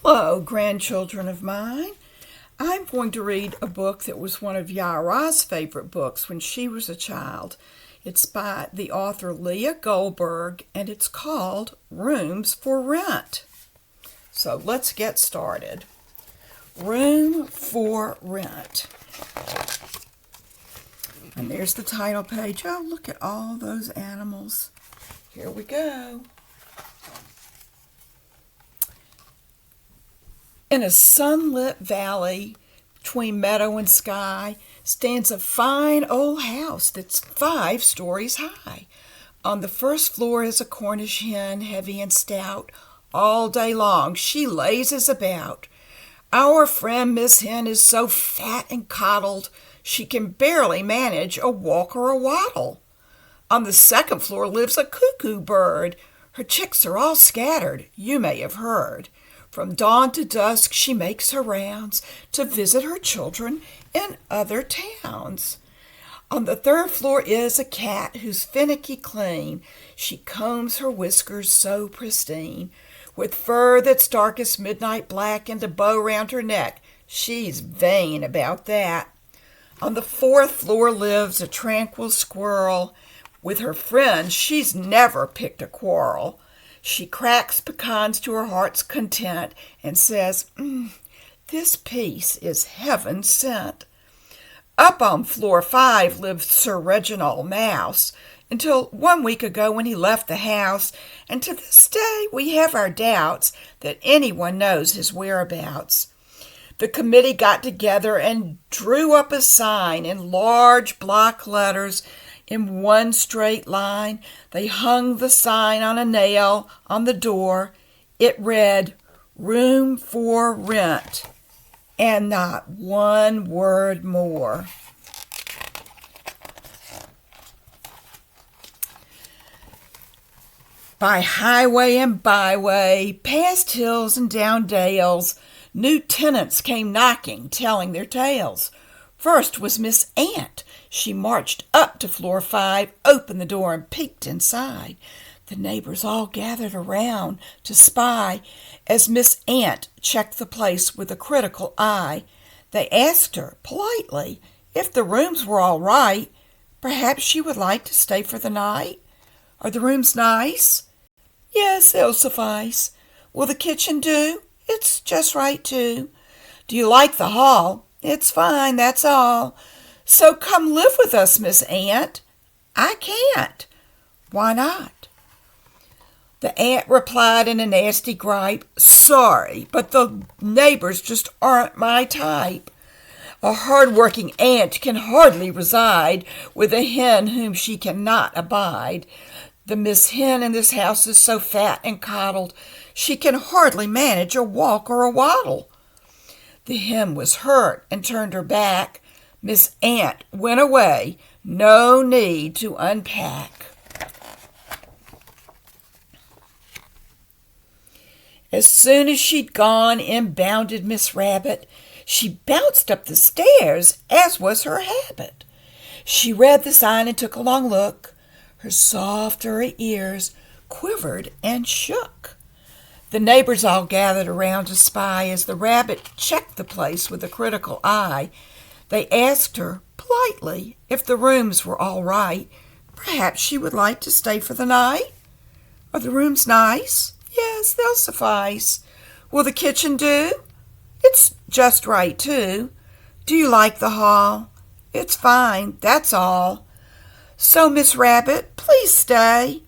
Hello, grandchildren of mine. I'm going to read a book that was one of Yara's favorite books when she was a child. It's by the author Leah Goldbert, and it's called Rooms for Rent. So let's get started. Room for Rent. And there's the title page. Oh, look at all those animals. Here we go. In a sunlit valley between meadow and sky stands a fine old house that's 5 stories high. On the first floor is a Cornish hen, heavy and stout. All day long she lazes about. Our friend Miss Hen is so fat and coddled she can barely manage a walk or a waddle. On the second floor lives a cuckoo bird. Her chicks are all scattered, you may have heard. From dawn to dusk she makes her rounds to visit her children in other towns. On the third floor is a cat who's finicky clean. She combs her whiskers so pristine. With fur that's dark as midnight black and a bow round her neck, she's vain about that. On the fourth floor lives a tranquil squirrel. With her friends she's never picked a quarrel. She cracks pecans to her heart's content and says, this peace is heaven sent. Up on floor 5 lived Sir Reginald Mouse, until 1 week ago when he left the house, and to this day we have our doubts that anyone knows his whereabouts. The committee got together and drew up a sign in large block letters in one straight line. They hung the sign on a nail on the door. It read, Room for Rent, and not one word more. By highway and byway, past hills and down dales, new tenants came knocking, telling their tales. First was Miss Ant. She marched up to floor 5, opened the door, and peeked inside. The neighbors all gathered around to spy as Miss Ant checked the place with a critical eye. They asked her politely if the rooms were all right. Perhaps she would like to stay for the night. Are the rooms nice? Yes, they'll suffice. Will the kitchen do? It's just right, too. Do you like the hall? It's fine, that's all. So come live with us, Miss Ant. I can't. Why not? The ant replied in a nasty gripe, Sorry, but the neighbors just aren't my type. A hard-working ant can hardly reside with a hen whom she cannot abide. The Miss Hen in this house is so fat and coddled, she can hardly manage a walk or a waddle. The hen was hurt and turned her back. Miss Ant went away, no need to unpack. As soon as she'd gone, in bounded Miss Rabbit. She bounced up the stairs, as was her habit. She read the sign and took a long look. Her soft, furry ears quivered and shook. The neighbors all gathered around to spy as the rabbit checked the place with a critical eye. They asked her politely if the rooms were all right. Perhaps she would like to stay for the night. Are the rooms nice? Yes, they'll suffice. Will the kitchen do? It's just right, too. Do you like the hall? It's fine, that's all. So, Miss Rabbit, please stay.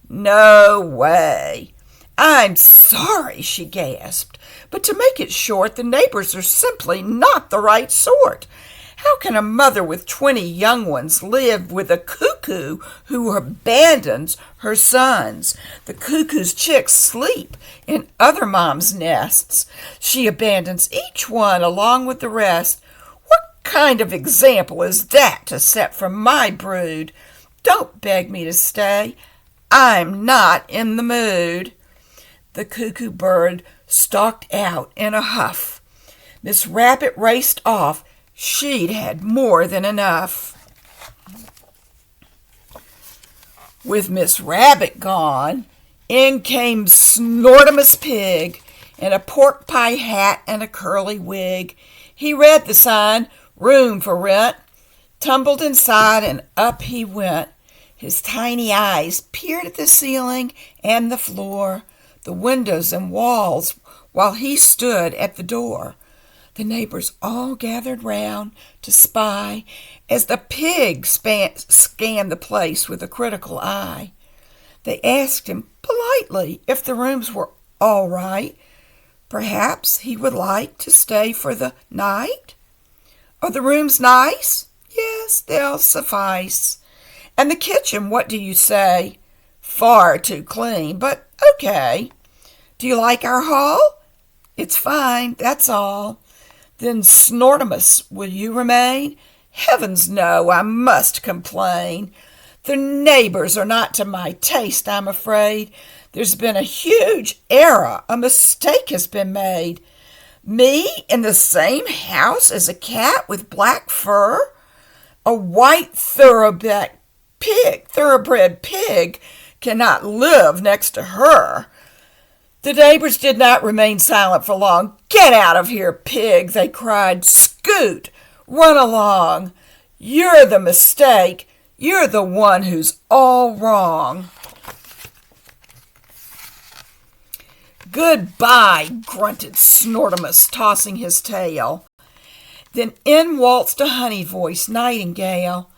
No way. I'm sorry, she gasped, but to make it short, the neighbors are simply not the right sort. How can a mother with 20 young ones live with a cuckoo who abandons her sons? The cuckoo's chicks sleep in other moms' nests. She abandons each one along with the rest. What kind of example is that to set for my brood? Don't beg me to stay. I'm not in the mood. The cuckoo bird stalked out in a huff. Miss Rabbit raced off. She'd had more than enough. With Miss Rabbit gone, in came Snortimus Pig. in a pork pie hat and a curly wig. He read the sign, "Room for rent," tumbled inside, and up he went. His tiny eyes peered at the ceiling and the floor, the windows and walls, while he stood at the door. The neighbors all gathered round to spy as the pig scanned the place with a critical eye. They asked him politely if the rooms were all right. Perhaps he would like to stay for the night. Are the rooms nice? Yes, they'll suffice. And the kitchen, what do you say? Far too clean, but okay. Do you like our hall? It's fine, that's all. Then, Snortimus, will you remain? Heavens no, I must complain. The neighbors are not to my taste, I'm afraid. There's been a huge error, a mistake has been made. Me in the same house as a cat with black fur? A white thoroughbred pig cannot live next to her. The neighbors did not remain silent for long. "Get out of here, pig," they cried. "Scoot! Run along! You're the mistake. You're the one who's all wrong." "Goodbye," grunted Snortimus, tossing his tail. Then in waltzed a honey-voiced nightingale.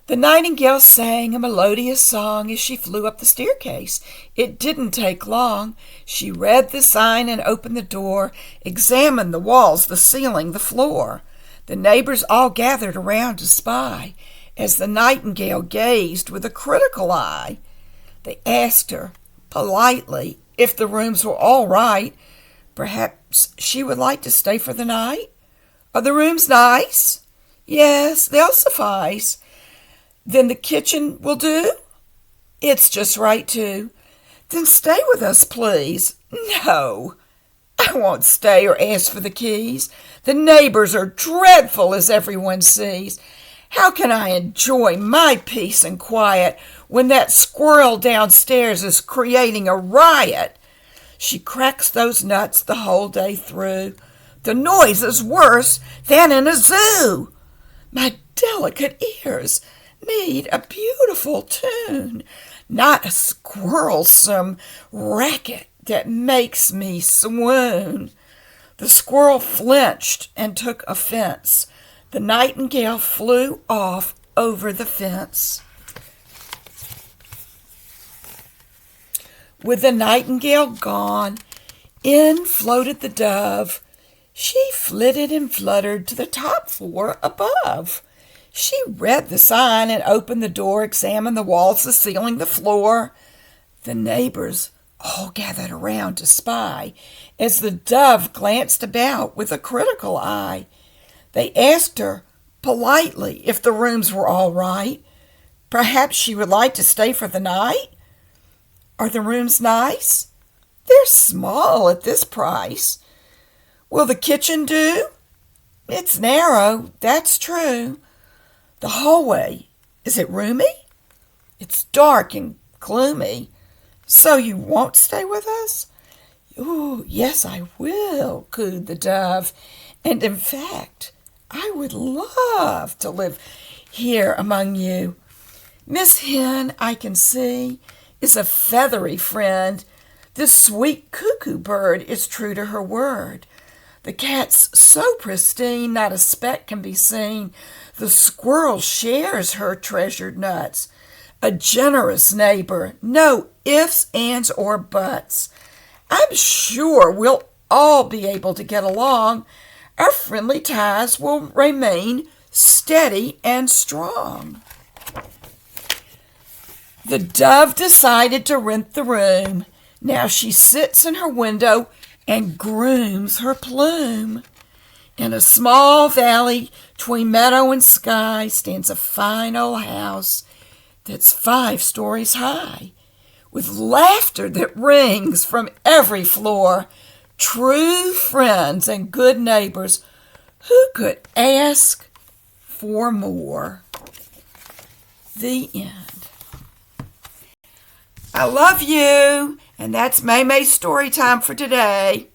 The nightingale sang a melodious song as she flew up the staircase. It didn't take long. She read the sign and opened the door, examined the walls, the ceiling, the floor. The neighbors all gathered around to spy as the nightingale gazed with a critical eye. They asked her politely if the rooms were all right. Perhaps she would like to stay for the night. Are the rooms nice? Yes, they'll suffice. Then the kitchen will do? It's just right, too. Then stay with us, please. No, I won't stay or ask for the keys. The neighbors are dreadful, as everyone sees. How can I enjoy my peace and quiet when that squirrel downstairs is creating a riot? She cracks those nuts the whole day through. The noise is worse than in a zoo. My delicate ears need a beautiful tune, not a quarrelsome racket that makes me swoon. The squirrel flinched and took offense. The nightingale flew off over the fence. With the nightingale gone, in floated the dove. She flitted and fluttered to the top floor above. She read the sign and opened the door, examined the walls, the ceiling, the floor. The neighbors all gathered around to spy as the dove glanced about with a critical eye. They asked her politely if the rooms were all right. Perhaps she would like to stay for the night. Are the rooms nice? They're small at this price. Will the kitchen do? It's narrow, that's true. The hallway, is it roomy? It's dark and gloomy. So you won't stay with us? "Oh, yes, I will," cooed the dove. "And in fact, I would love to live here among you. Miss Hen, I can see, is a feathery friend. This sweet cuckoo bird is true to her word. The cat's so pristine, not a speck can be seen. The squirrel shares her treasured nuts. A generous neighbor, no ifs, ands, or buts. I'm sure we'll all be able to get along. Our friendly ties will remain steady and strong." The dove decided to rent the room. Now she sits in her window and grooms her plume. In a small valley between meadow and sky stands a fine old house that's 5 stories high, with laughter that rings from every floor. True friends and good neighbors, who could ask for more? The end. I love you, and that's Maymay's story time for today.